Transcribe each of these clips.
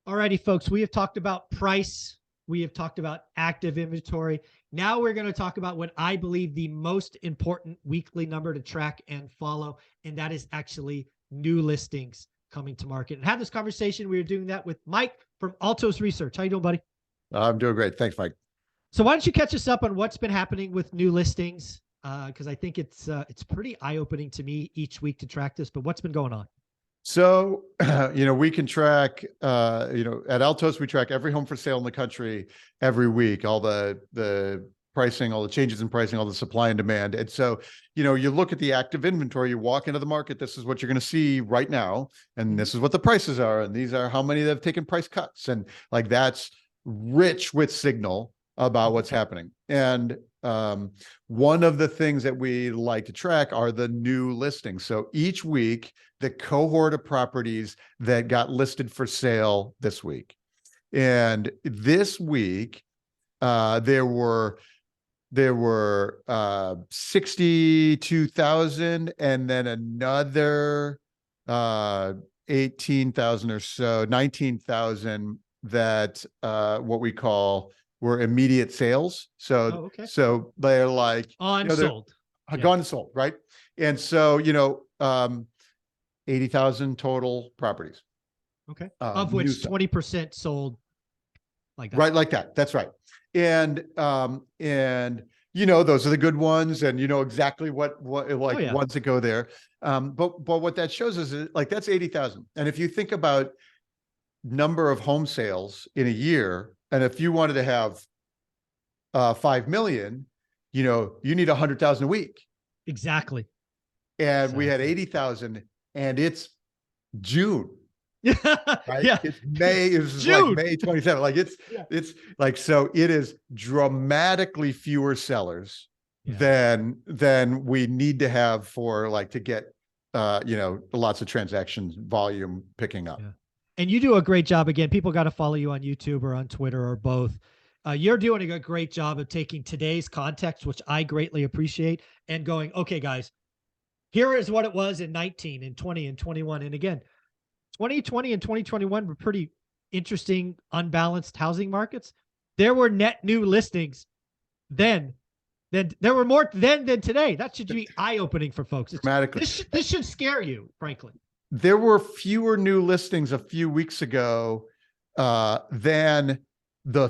Alrighty, folks, we have talked about price. We have talked about active inventory. Now we're going to talk about what I believe the most important weekly number to track and follow, and that is actually new listings coming to market. And have this conversation. We are doing that with Mike from Altos Research. How you doing, buddy? I'm doing great. Thanks, Mike. So why don't you catch us up on what's been happening with new listings? Because I think it's pretty eye-opening to me each week to track this. But what's been going on? So, we can track, at Altos, we track every home for sale in the country every week, all the pricing, all the changes in pricing, all the supply and demand. And so, you look at the active inventory, you walk into the market, this is what you're going to see right now. And this is what the prices are. And these are how many that have taken price cuts. And like, that's rich with signal about what's happening. And one of the things that we like to track are the new listings. So each week, the cohort of properties that got listed for sale this week. And this week, there were 62,000 and then another 18,000 or so, 19,000 that what we call were immediate sales. So, so they're like unsold, gone and sold, right? And so, 80,000 total properties. Okay. Of which 20% sold like that. Right, like that. That's right. And those are the good ones, and exactly what ones that go there. But what that shows is like that's 80,000. And if you think about number of home sales in a year, and if you wanted to have 5 million, you need 100,000 a week. Exactly. And we had 80,000, and it's June. Right? Yeah. It's May. It was like May 27th. Like it's like, so it is dramatically fewer sellers than we need to have for like to get lots of transactions volume picking up. Yeah. And you do a great job. Again, people got to follow you on YouTube or on Twitter or both. You're doing a great job of taking today's context, which I greatly appreciate, and going, okay, guys, here is what it was in 19 and 20 and 21. And again, 2020 and 2021 were pretty interesting, unbalanced housing markets. There were net new listings then. There were more then than today. That should be eye-opening for folks. Dramatically. This should scare you, frankly. There were fewer new listings a few weeks ago than the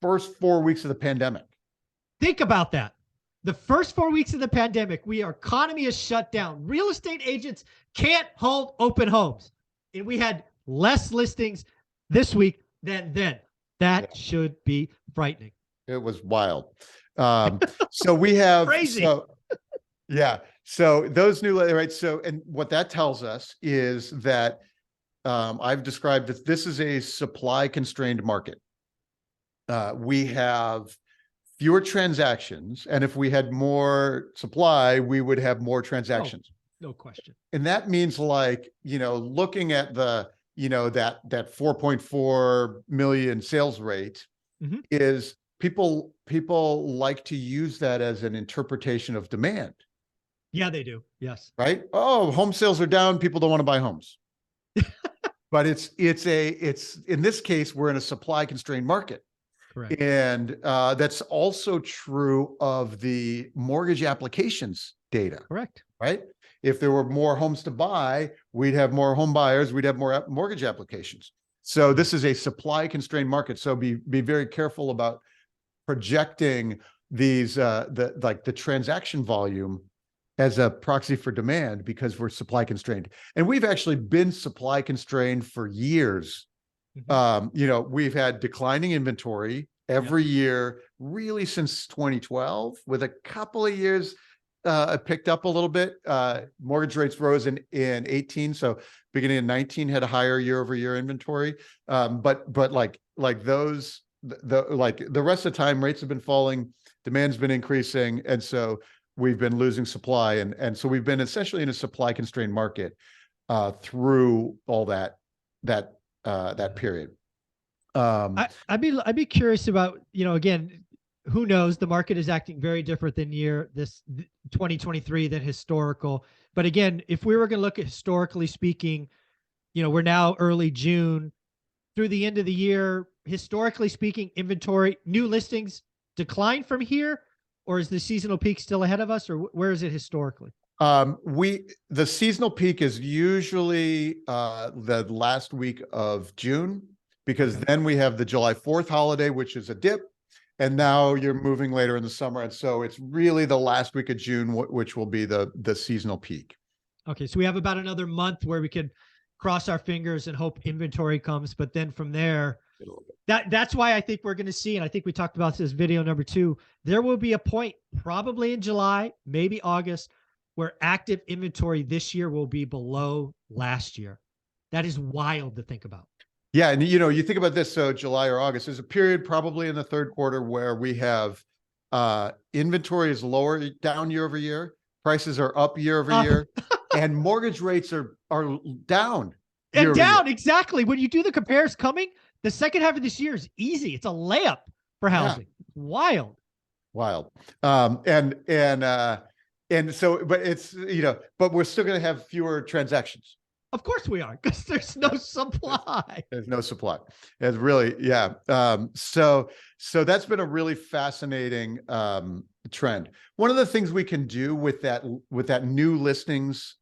first 4 weeks of the pandemic. Think about that. The first 4 weeks of the pandemic, our economy is shut down. Real estate agents can't hold open homes. And we had less listings this week than then. That should be frightening. It was wild. So we have crazy. So those new, right? So, and what that tells us is that I've described that this is a supply constrained market. We have fewer transactions, and if we had more supply, we would have more transactions. No question. And that means like, looking at the, that 4.4 million sales rate is people like to use that as an interpretation of demand. Yeah, they do. Yes. Right. Oh, home sales are down. People don't want to buy homes. But it's in this case, we're in a supply constrained market. Correct. And that's also true of the mortgage applications data. Correct. Right. If there were more homes to buy, we'd have more home buyers. We'd have more mortgage applications. So this is a supply constrained market. So be very careful about projecting these the transaction volume as a proxy for demand, because we're supply constrained. And we've actually been supply constrained for years. We've had declining inventory every year, really since 2012, with a couple of years picked up a little bit. Mortgage rates rose in 18. So beginning of 19 had a higher year over year inventory. But like those, the rest of the time rates have been falling, demand's been increasing. And so we've been losing supply. And so we've been essentially in a supply constrained market through all that period. I'd be curious about, again, who knows, the market is acting very different than this 2023 than historical. But again, if we were going to look at historically speaking, we're now early June. through the end of the year, historically speaking, inventory, new listings decline from here, or is the seasonal peak still ahead of us, or where is it historically? The seasonal peak is usually the last week of June, because Okay. then we have the July 4th holiday, which is a dip. And now you're moving later in the summer. And so it's really the last week of June, which will be the seasonal peak. Okay, so we have about another month where we could cross our fingers and hope inventory comes, but then from there, that's why I think we're going to see, and I think we talked about this video number 2, there will be a point probably in July, maybe August, where active inventory this year will be below last year. That is wild to think about. Yeah, and you think about this, so July or August, there's a period probably in the third quarter where we have inventory is lower down year over year, prices are up year over year, and mortgage rates are down and down, exactly. When you do the compares coming, the second half of this year is easy. It's a layup for housing. Yeah. Wild. And so, but it's, but we're still going to have fewer transactions. Of course we are, because there's no supply. There's no supply. It's really, yeah. So that's been a really fascinating trend. One of the things we can do with that new listings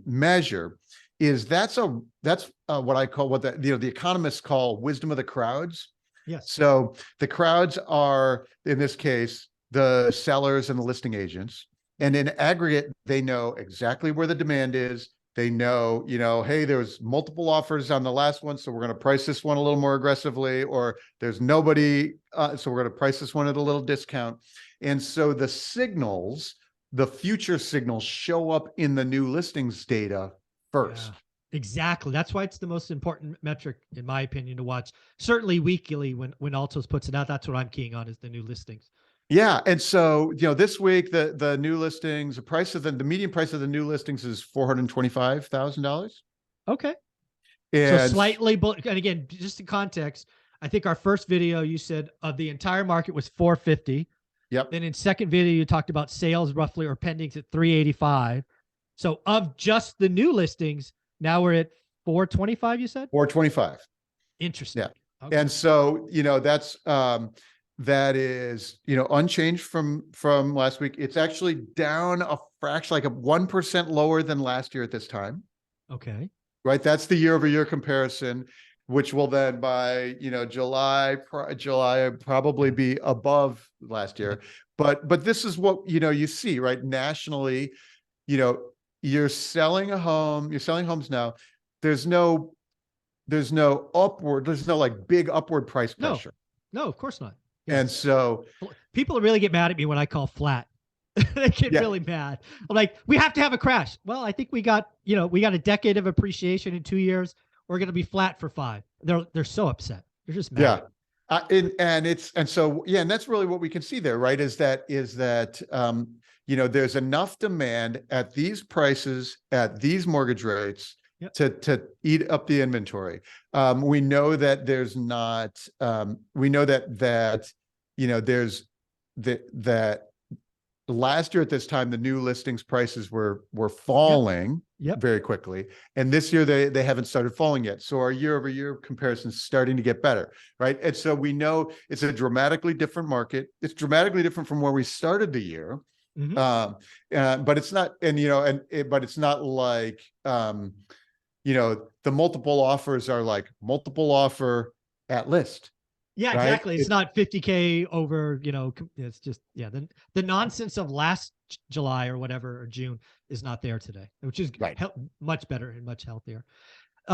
measure is that's what I call the economists call wisdom of the crowds. Yes. So the crowds are, in this case, the sellers and the listing agents. And in aggregate, they know exactly where the demand is. They know, hey, there's multiple offers on the last one, so we're going to price this one a little more aggressively, or there's nobody, so we're going to price this one at a little discount. And so the future signals show up in the new listings data first. Yeah, exactly. That's why it's the most important metric, in my opinion, to watch. Certainly weekly when Altos puts it out, that's what I'm keying on, is the new listings. Yeah. And so, this week, the new listings, the median price of the new listings is $425,000. Okay. And so slightly, and again, just in context, I think our first video, you said of the entire market was 450. Yep. Then in second video, you talked about sales roughly or pendings at 385. So of just the new listings, now we're at 425, you said? 425. Interesting. Yeah. Okay. And so, that is, unchanged from last week. It's actually down a fraction, like a 1% lower than last year at this time. Okay. Right. That's the year over year comparison, which will then by, July probably be above last year. But this is what, you see, right? Nationally, you're selling homes now. There's no like big upward price pressure. No, of course not. Yes. And so people really get mad at me when I call flat. They get really mad. I'm like, we have to have a crash. Well, I think we got a decade of appreciation in 2 years. We're going to be flat for 5. They're so upset. They're just mad. Yeah. And that's really what we can see there, right? Is that there's enough demand at these prices, at these mortgage rates, to eat up the inventory. We know that there's not, we know that there's that last year at this time, the new listings prices were falling very quickly. And this year they haven't started falling yet. So our year over year comparison is starting to get better, right? And so we know it's a dramatically different market. It's dramatically different from where we started the year. Mm-hmm. But it's not, but it's not like, the multiple offers are like multiple offer at list. Yeah, right? Exactly. It's not 50K over, it's just, the nonsense of last July or whatever, or June, is not there today, which is much better and much healthier.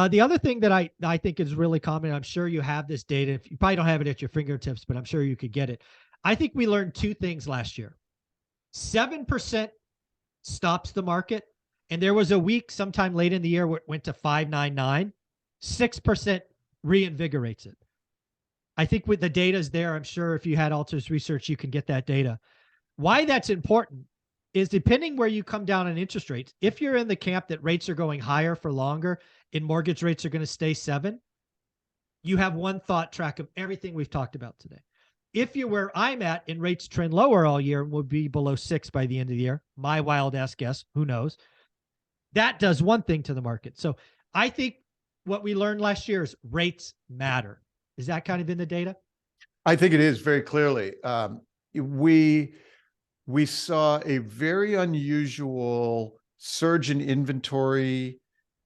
The other thing that I think is really common, I'm sure you have this data, if you probably don't have it at your fingertips, but I'm sure you could get it. I think we learned 2 things last year. 7% stops the market. And there was a week sometime late in the year where it went to 599. 6% reinvigorates it. I think with the data is there, I'm sure if you had Altos research, you can get that data. Why that's important is depending where you come down on interest rates. If you're in the camp that rates are going higher for longer and mortgage rates are going to stay 7, you have one thought track of everything we've talked about today. If you're where I'm at and rates trend lower all year and will be below 6 by the end of the year, my wild ass guess, who knows? That does one thing to the market. So I think what we learned last year is rates matter. Is that kind of in the data? I think it is very clearly. We saw a very unusual surge in inventory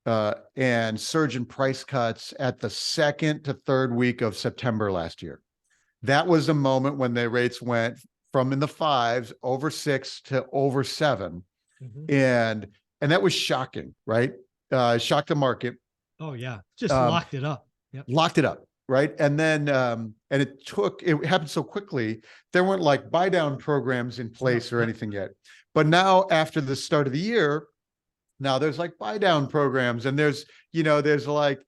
and surge in price cuts at the second to third week of September last year. That was a moment when the rates went from in the 5s over 6 to over 7. Mm-hmm. And that was shocking, right? Shocked the market. Oh yeah. Just locked it up. Yep. Locked it up. Right. And then, and it happened so quickly. There weren't like buy down programs in place or anything yet. But now after the start of the year, now there's like buy down programs, and there's like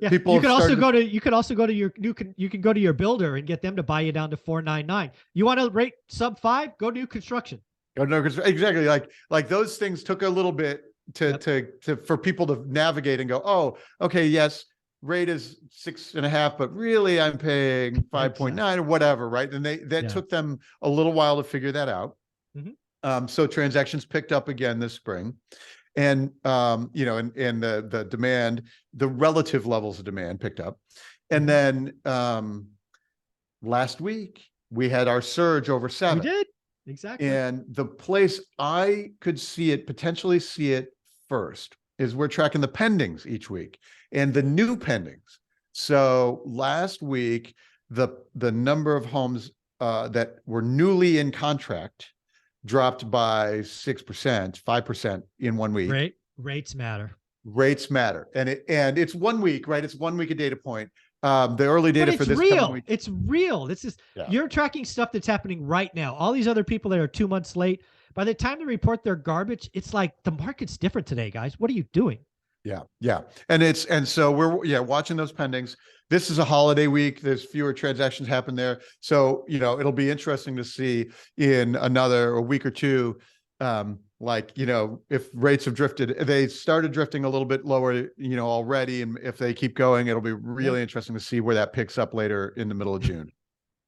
people. You could also go to your you can go to your builder and get them to buy you down to 499. You want to rate sub 5? Go new construction. Go no, exactly. Like those things took a little bit for people to navigate and go, oh, okay, yes. Rate is 6.5, but really I'm paying 5.9 or whatever, right? And that took them a little while to figure that out. Mm-hmm. So transactions picked up again this spring, and and the demand, the relative levels of demand picked up, and then last week we had our surge over 7. We did exactly, and the place I could potentially see it first is we're tracking the pendings each week and the new pendings. So last week, the number of homes that were newly in contract dropped by 6%, 5% in 1 week. Rates matter. Rates matter. And it's 1 week, right? It's 1 week a data point. The early data for this week. It's real. This is you're tracking stuff that's happening right now. All these other people that are 2 months late, by the time they report their garbage, it's like the market's different today, guys. What are you doing? Yeah. And so we're watching those pendings. This is a holiday week. There's fewer transactions happen there. So, it'll be interesting to see in a week or two, if rates have drifted, they started drifting a little bit lower, already. And if they keep going, it'll be really interesting to see where that picks up later in the middle of June.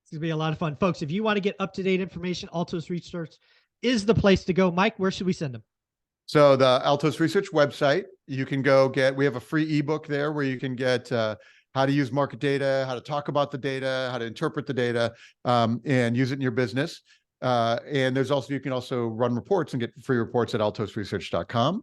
It's going to be a lot of fun. Folks, if you want to get up-to-date information, Altos Research is the place to go. Mike, where should we send them? So the Altos Research website, you can we have a free ebook there where you can get how to use market data, how to talk about the data, how to interpret the data, and use it in your business. And you can also run reports and get free reports at altosresearch.com.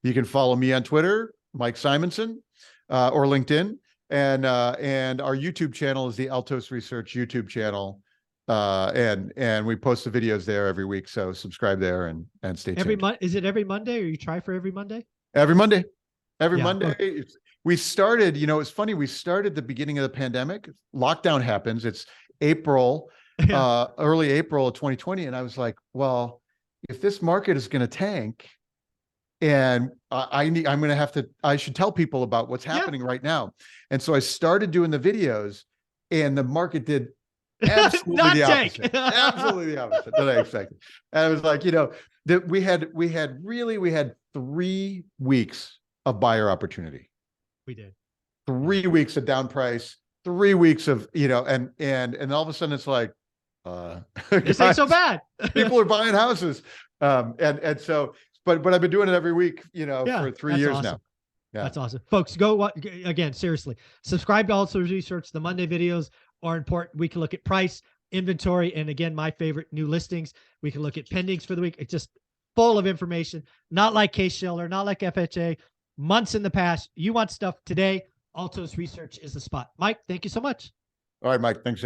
You can follow me on Twitter, Mike Simonson, or LinkedIn. And our YouTube channel is the Altos Research YouTube channel. And we post the videos there every week. So subscribe there and stay tuned. Is it every Monday, or you try for every Monday? Every Monday. Monday. We started, it's funny. We started the beginning of the pandemic. Lockdown happens. It's April, early April of 2020. And I was like, well, if this market is going to tank, and I should tell people about what's happening right now. And so I started doing the videos, and the market did absolutely the opposite. Absolutely the opposite that I expected. And I was like, that we had 3 weeks of buyer opportunity. We did 3 weeks of down price, 3 weeks of, and all of a sudden it's like, this ain't so bad. People are buying houses. And so, but I've been doing it every week, for 3 years now. Yeah. That's awesome. Folks, again, seriously, subscribe to Altos Research. The Monday videos are important. We can look at price, inventory, and again, my favorite, new listings. We can look at pendings for the week. It's just full of information, not like Case-Shiller, not like FHA, months in the past. You want stuff today, Altos Research is the spot. Mike, thank you so much. All right, Mike. Thanks.